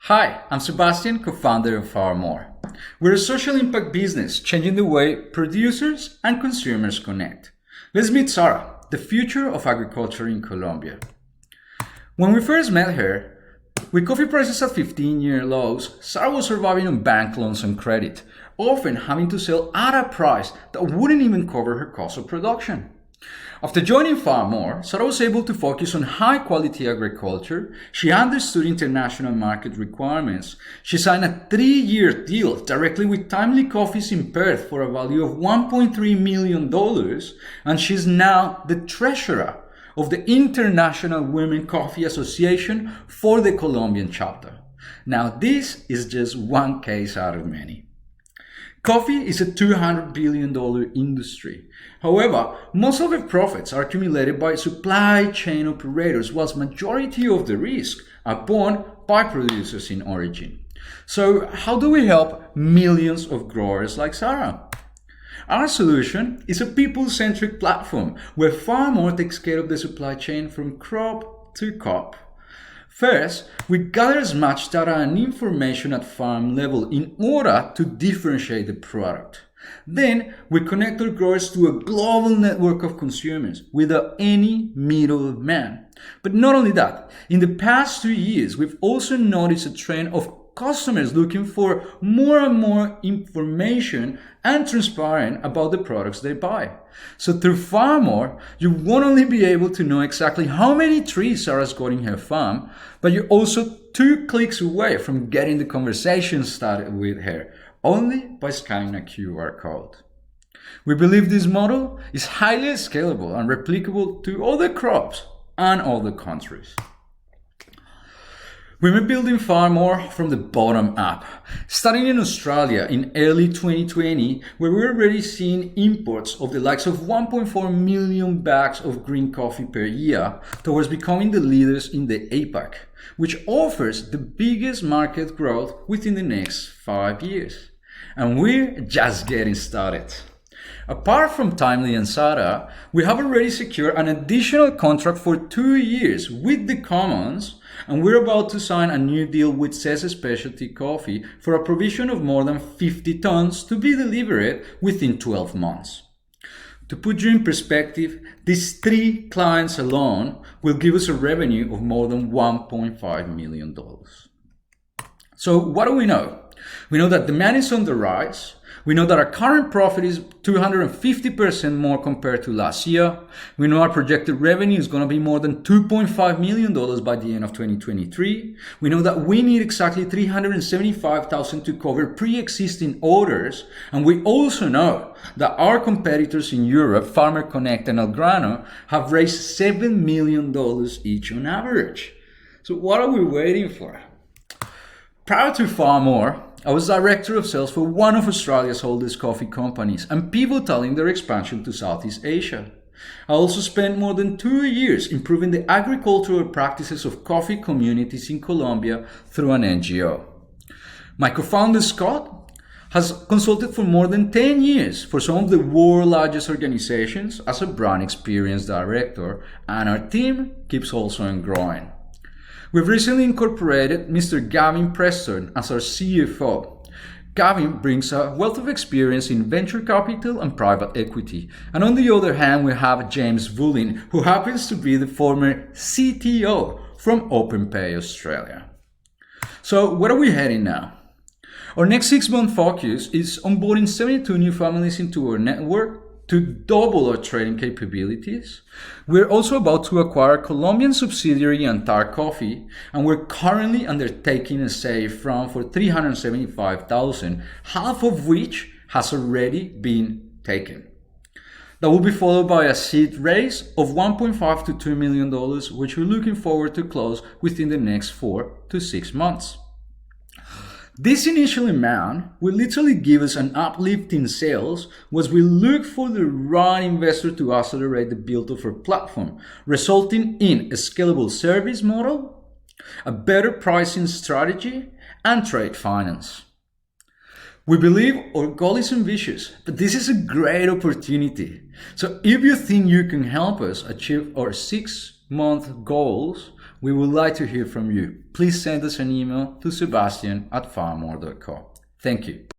Hi, I'm Sebastian, co-founder of More. We're a social impact business changing the way producers and consumers connect. Let's meet Sarah, the future of agriculture in Colombia. When we first met her, with coffee prices at 15-year lows, Sarah was surviving on bank loans and credit, often having to sell at a price that wouldn't even cover her cost of production. After joining More, Sarah was able to focus on high-quality agriculture. She understood international market requirements. She signed a 3-year deal directly with Timely Coffees in Perth for a value of $1.3 million, and she's now the treasurer of the International Women Coffee Association for the Colombian chapter. Now, this is just one case out of many. Coffee is a $200 billion industry. However, most of the profits are accumulated by supply chain operators, whilst majority of the risk are borne by producers in origin. So how do we help millions of growers like Sarah? Our solution is a people-centric platform where More takes care of the supply chain from crop to cup. First, we gather as much data and information at farm level in order to differentiate the product. Then, we connect our growers to a global network of consumers without any middleman. But not only that, in the past 2 years, we've also noticed a trend of customers looking for more and more information and transparent about the products they buy. So through More, you won't only be able to know exactly how many trees Sarah's got in her farm, but you're also 2 clicks away from getting the conversation started with her, only by scanning a QR code. We believe this model is highly scalable and replicable to other crops and other countries. We've been building More from the bottom up, starting in Australia in early 2020, where we're already seeing imports of the likes of 1.4 million bags of green coffee per year towards becoming the leaders in the APAC, which offers the biggest market growth within the next 5 years. And we're just getting started. Apart from Timely and Sarah, we have already secured an additional contract for 2 years with the Commons, and we're about to sign a new deal with Cess Specialty Coffee for a provision of more than 50 tons to be delivered within 12 months. To put you in perspective, these 3 clients alone will give us a revenue of more than $1.5 million. So what do we know? We know that demand is on the rise. We know that our current profit is 250% more compared to last year. We know our projected revenue is going to be more than $2.5 million by the end of 2023. We know that we need exactly $375,000 to cover pre-existing orders. And we also know that our competitors in Europe, Farmer Connect and El Grano, have raised $7 million each on average. So what are we waiting for? Prior to More, I was director of sales for one of Australia's oldest coffee companies and pivotal in their expansion to Southeast Asia. I also spent more than 2 years improving the agricultural practices of coffee communities in Colombia through an NGO. My co-founder Scott has consulted for more than 10 years for some of the world's largest organizations as a brand experience director, and our team keeps also on growing. We've recently incorporated Mr. Gavin Preston as our CFO. Gavin brings a wealth of experience in venture capital and private equity. And on the other hand, we have James Vullin, who happens to be the former CTO from OpenPay Australia. So where are we heading now? Our next 6-month focus is onboarding 72 new families into our network to double our trading capabilities. We're also about to acquire a Colombian subsidiary Antar Coffee, and we're currently undertaking a save round for $375,000, half of which has already been taken. That will be followed by a seed raise of $1.5 to $2 million, which we're looking forward to close within the next 4 to 6 months. This initial amount will literally give us an uplift in sales as we look for the right investor to accelerate the build of our platform, resulting in a scalable service model, a better pricing strategy, and trade finance. We believe our goal is ambitious, but this is a great opportunity. So if you think you can help us achieve our 6-month goals, We would like to hear from you. Please send us an email to sebastian@farmore.com. Thank you.